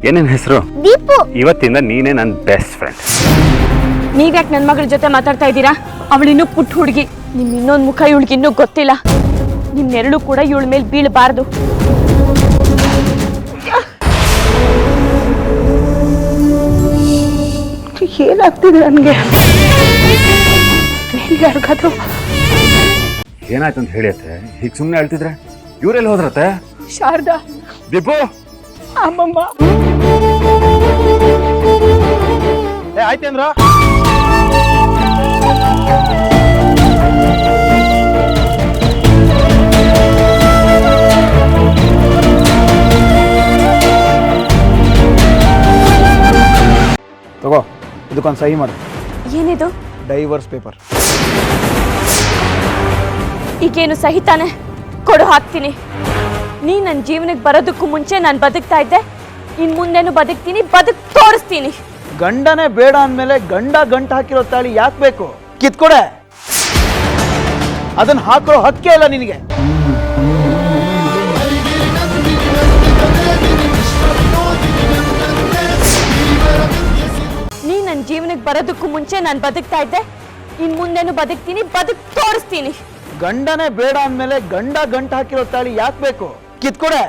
ಏನೇನ್ ಹೆಸರು? ದೀಪು. ಇವತ್ತಿಂದ ನೀನೇ ನನ್ನ ಬೆಸ್ಟ್ ಫ್ರೆಂಡ್. ನೀವ್ಯಾಕೆ ನನ್ನ ಮಗಳ ಜೊತೆ ಮಾತಾಡ್ತಾ ಇದ್ದೀರಾ? ಅವಳಿನ್ನೂ ಪುಟ್ಟ ಹುಡುಗಿ. ನಿಮ್ ಇನ್ನೊಂದು ಮುಖ ಇವಳಿಗೆ ಇನ್ನೂ ಗೊತ್ತಿಲ್ಲ. ನಿಮ್ ನೆರಳು ಕೂಡ ಇವಳ ಮೇಲೆ ಬೀಳಬಾರ್ದು. ಏನಾಗ್ತಿದೆ ನನಗೆ? ಯಾರಿಗಾದ್ರು ಏನಾಯ್ತು ಅಂತ ಹೇಳಿಯತ್ತೆ? ಹೀಗೆ ಸುಮ್ಮನೆ ಹೇಳ್ತಿದ್ರೆ ಇವರೆಲ್ಲಿ ಹೋದ್ರತ್ತೆ? ಶಾರದಾ, ದೀಪು, ಅಮ್ಮಮ್ಮ. ಆಯ್ತೇಂದ್ರ ತಗೋ, ಇದಕ್ಕೊಂದು ಸಹಿ ಮಾಡು. ಏನಿದು? Divorce paper. ಈಗೇನು ಸಹಿತಾನೆ? ಕೊಡು, ಹಾಕ್ತೀನಿ. ನೀ ನನ್ನ ಜೀವನಕ್ಕೆ ಬರೋದಕ್ಕೂ ಮುಂಚೆ ನಾನು ಬದುಕ್ತಾ ಇದ್ದೆ. ಇನ್ ಮುಂದೆನು ಬದುಕ್ತೀನಿ, ತೋರಿಸ್ತೀನಿ. ಗಂಡನೇ ಬೇಡ ಅಂದಮೇಲೆ ಗಂಟು ಹಾಕಿರೋ ತಾಳಿ ಯಾಕೆ ಬೇಕು? ಕಿತ್ಕೊಡೆ. ಅದನ್ನ ಹಾಕೋ ಹಕ್ಕೇ ಇಲ್ಲ ನಿನಗೆ. ನೀ ನನ್ನ ಜೀವನಕ್ಕೆ ಬರೋದಕ್ಕೂ ಮುಂಚೆ ನಾನು ಬದುಕ್ತಾ ಇದ್ದೆ. ಇನ್ ಮುಂದೆನು ಬದುಕ್ತೀನಿ, ತೋರಿಸ್ತೀನಿ. ಗಂಡನೇ ಬೇಡ ಅಂದಮೇಲೆ ಗಂಟು ಹಾಕಿರೋ ತಾಳಿ ಯಾಕೆ ಬೇಕು? ಕಿತ್ಕೊಡೆ.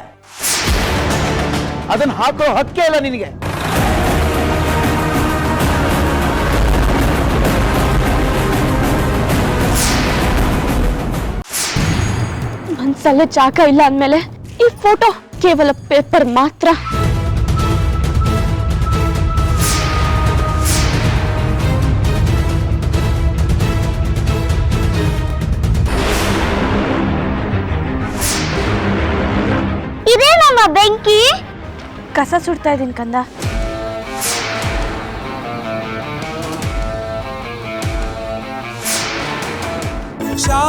ಅದನ್ನ ಹಾಕೋ ಹಕ್ಕೇ ಇಲ್ಲ ನಿನಗೆ. ಮನ್ಸಲ್ಲೇ ಚಾಕ ಇಲ್ಲ ಅಂದ್ಮೇಲೆ ಈ ಫೋಟೋ ಕೇವಲ ಪೇಪರ್ ಮಾತ್ರ. ಇದೇನಮ್ಮ ಬೆಂಕಿ? ಕಸ ಸುಡ್ತಾ ಇದೀನಿ ಕಂದ. ಶಾ